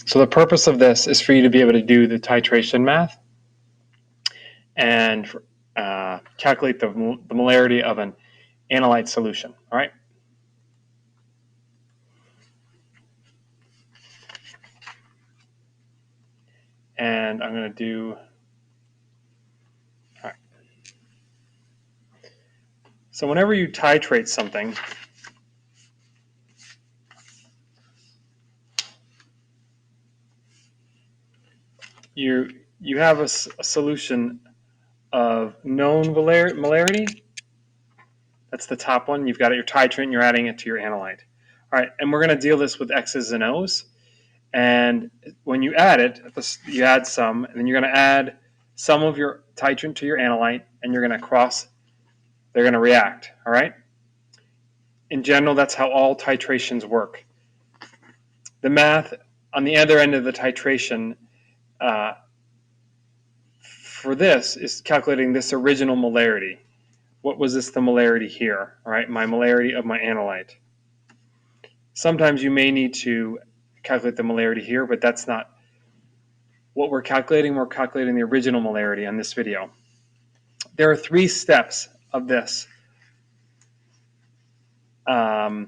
So the purpose of this is for you to be able to do the titration math and calculate the molarity of an analyte solution. All right. And I'm going to do, all right. So whenever you titrate something, you have a solution of known molarity. That's the top one. You've got your titrant, you're adding it to your analyte. All right, and we're going to deal this with X's and O's. And when you add it, you add some, and then you're going to add some of your titrant to your analyte, and you're going to cross, they're going to react, all right? In general, that's how all titrations work. The math on the other end of the titration for this is calculating this original molarity. What was this, the molarity here, all right? My molarity of my analyte. Sometimes you may need to calculate the molarity here, but that's not what we're calculating. We're calculating the original molarity on this video. There are 3 steps of this. The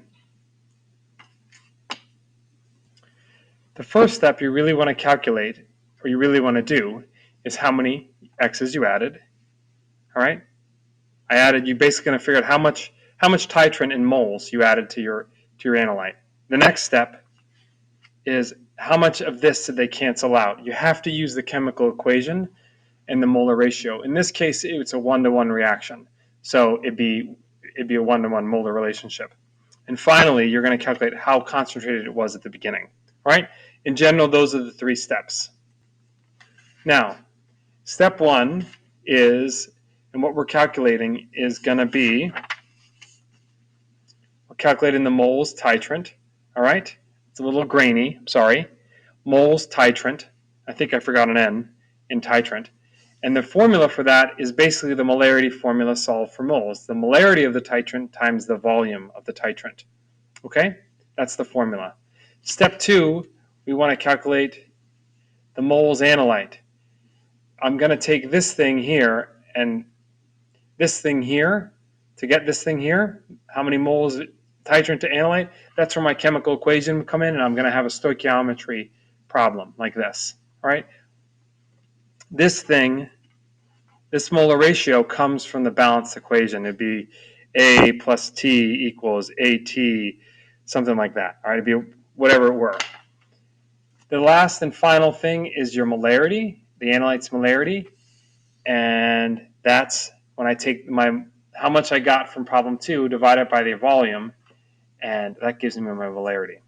first step you really want to calculate, or you really want to do, is how many X's you added. All right, you basically going to figure out how much titrant in moles you added to your analyte. The next step is how much of this did they cancel out. You have to use the chemical equation and the molar ratio. In this case, it's a 1-to-1 reaction, so it'd be a 1-to-1 molar relationship. And finally, you're going to calculate how concentrated it was at the beginning. All right. In general, those are the 3 steps. Now, step 1 is, and what we're calculating is going to be, we're calculating the moles titrant. All right. It's a little grainy. Sorry. Moles titrant. I think I forgot an N in titrant. And the formula for that is basically the molarity formula solved for moles. The molarity of the titrant times the volume of the titrant. Okay? That's the formula. Step 2, we want to calculate the moles analyte. I'm going to take this thing here and this thing here to get this thing here. How many moles titrant to analyte? That's where my chemical equation would come in, and I'm going to have a stoichiometry problem like this. All right? This thing, this molar ratio comes from the balanced equation. It'd be A plus T equals AT, something like that. All right, it'd be whatever it were. The last and final thing is your molarity, the analyte's molarity, and that's when I take how much I got from problem 2, divide it by the volume, and that gives me my molarity.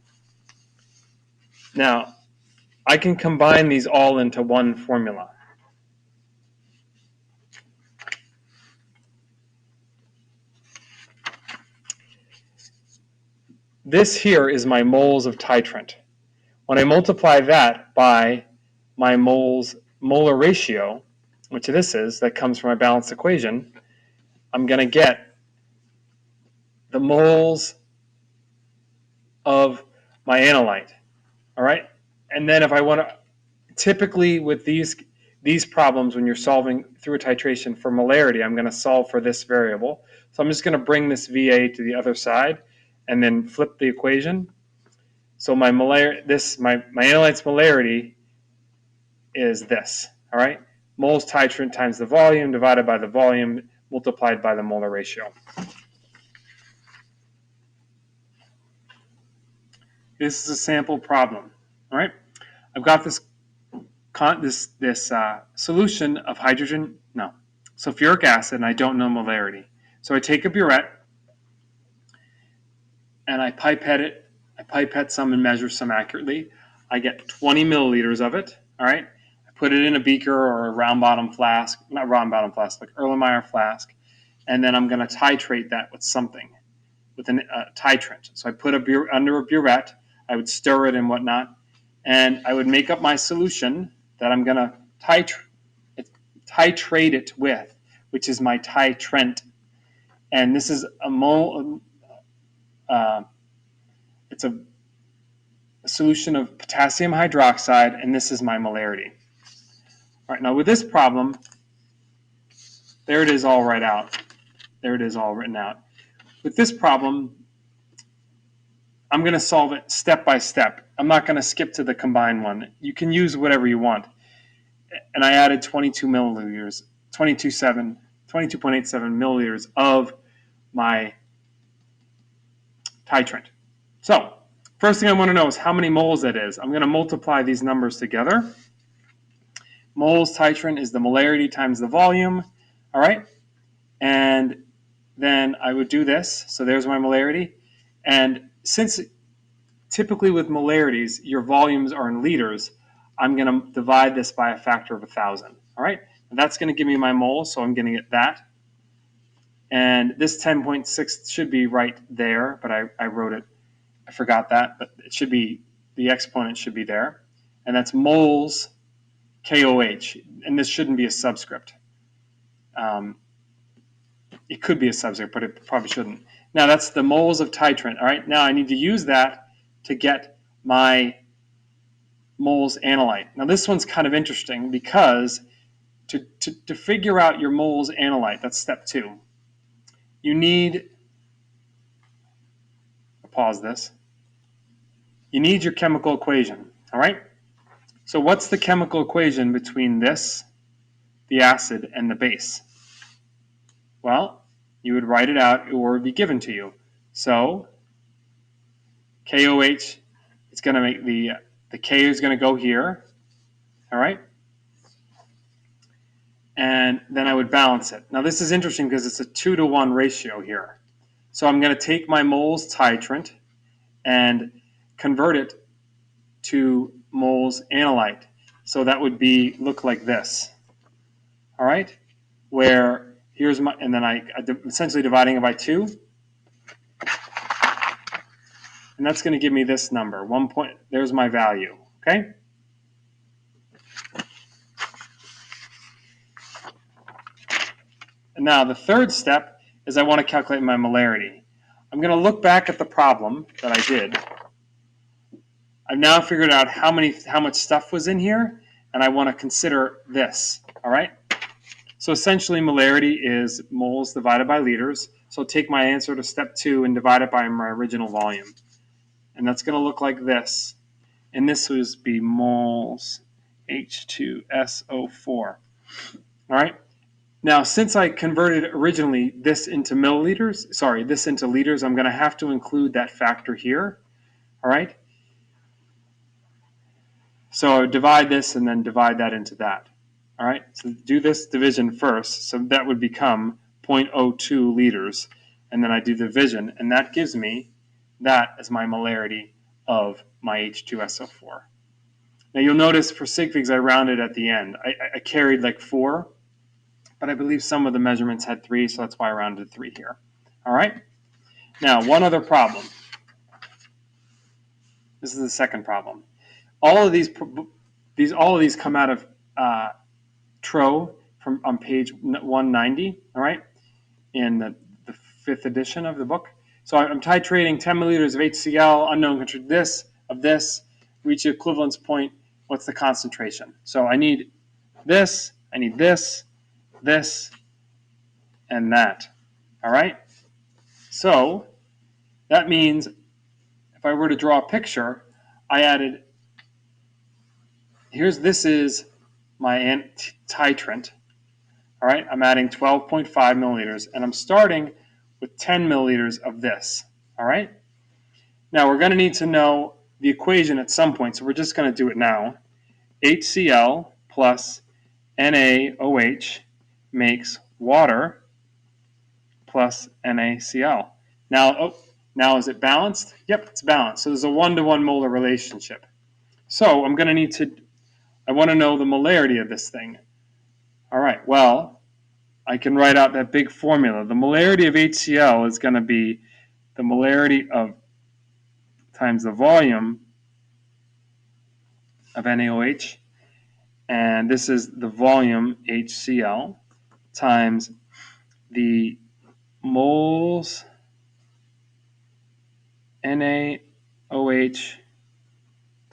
Now, I can combine these all into one formula. This here is my moles of titrant. When I multiply that by my molar ratio, which this is, that comes from my balanced equation, I'm going to get the moles of my analyte. All right? And then if I want to, typically with these problems, when you're solving through a titration for molarity, I'm going to solve for this variable. So I'm just going to bring this VA to the other side and then flip the equation. So my analyte's molarity is this, all right? Moles titrant times the volume divided by the volume multiplied by the molar ratio. This is a sample problem, all right? I've got this solution of sulfuric acid, and I don't know molarity. So I take a burette and I pipette it. I pipette some and measure some accurately. I get 20 milliliters of it, all right? I put it in a beaker or a round bottom flask, not round bottom flask, like Erlenmeyer flask, and then I'm going to titrate that with something, with a titrant. So I put under a burette, I would stir it and whatnot, and I would make up my solution that I'm going to titrate it with, which is my titrant. And this is a mole. It's a a solution of potassium hydroxide, and this is my molarity. All right, now with this problem, there it is all right out. There it is all written out. With this problem, I'm going to solve it step by step. I'm not going to skip to the combined one. You can use whatever you want. And I added 22 milliliters, 22.87 milliliters of my titrant. So first thing I want to know is how many moles that is. I'm going to multiply these numbers together. Moles titrant is the molarity times the volume. All right. And then I would do this. So there's my molarity. And since typically with molarities, your volumes are in liters, I'm going to divide this by a factor of 1,000. All right. And that's going to give me my moles. So I'm going to get that. And this 10.6 should be right there, but I wrote it. I forgot that, but it should be, the exponent should be there. And that's moles KOH. And this shouldn't be a subscript. It could be a subscript, but it probably shouldn't. Now that's the moles of titrant. All right, now I need to use that to get my moles analyte. Now this one's kind of interesting because to figure out your moles analyte, that's step 2. You need, I'll pause this. You need your chemical equation. All right. So what's the chemical equation between this, the acid, and the base? Well, you would write it out or it would be given to you. So KOH, it's going to make the K is going to go here. All right. And then I would balance it. Now this is interesting because it's a 2-to-1 ratio here. So I'm going to take my moles titrant and convert it to moles analyte. So that would be look like this. All right, where here's my, and then I essentially dividing it by 2, and that's going to give me this number. 1 point. There's my value. Okay. And now the third step is I want to calculate my molarity. I'm going to look back at the problem that I did. I've now figured out how much stuff was in here, and I want to consider this. All right. So essentially, molarity is moles divided by liters. So I'll take my answer to step 2 and divide it by my original volume, and that's going to look like this. And this would be moles H2SO4. All right. Now, since I converted originally this into milliliters, this into liters, I'm going to have to include that factor here. All right. So I would divide this and then divide that into that. All right. So do this division first. So that would become 0.02 liters. And then I do the division, and that gives me that as my molarity of my H2SO4. Now you'll notice for sig figs I rounded at the end. I carried like 4, but I believe some of the measurements had 3, so that's why I rounded 3 here. All right. Now one other problem. This is the second problem. All of these come out of Tro from on page 190. All right, in the 5th edition of the book. So I'm titrating 10 milliliters of HCl, unknown concentration of this, reach the equivalence point. What's the concentration? So I need this, this, and that. All right. So that means if I were to draw a picture, I added, this is my titrant. All right, I'm adding 12.5 milliliters, and I'm starting with 10 milliliters of this. All right. Now we're going to need to know the equation at some point, so we're just going to do it now. HCl plus NaOH makes water plus NaCl. Now is it balanced? Yep, it's balanced. So there's a 1-to-1 molar relationship. So I'm going to I want to know the molarity of this thing. All right, well, I can write out that big formula. The molarity of HCl is going to be the molarity of times the volume of NaOH, and this is the volume HCl times the moles NaOH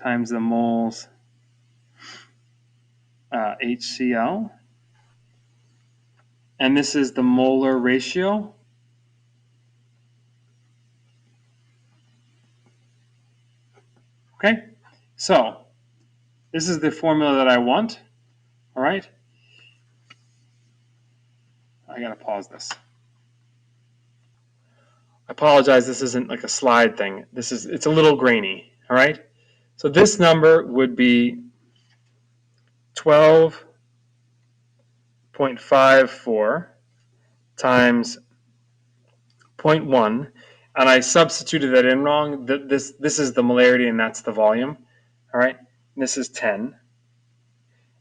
times the moles HCl. And this is the molar ratio. Okay, so this is the formula that I want. All right, I gotta pause this. I apologize, this isn't like a slide thing. It's a little grainy. All right, so this number would be 12.54 times 0.1, and I substituted that in wrong. This is the molarity and that's the volume. All right, and this is 10.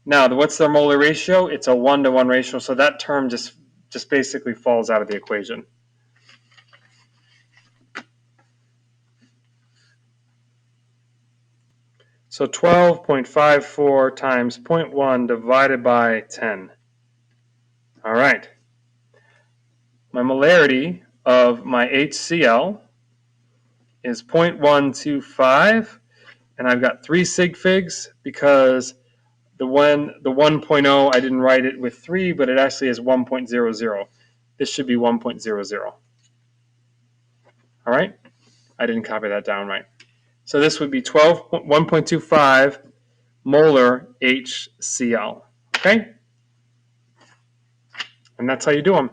Now, what's the molar ratio? It's a 1-to-1 ratio, so that term just basically falls out of the equation. So 12.54 times 0.1 divided by 10. All right. My molarity of my HCl is 0.125, and I've got 3 sig figs because the 1.0, I didn't write it with 3, but it actually is 1.00. This should be 1.00. All right? I didn't copy that down right. So this would be 1.25 molar HCl. Okay? And that's how you do them.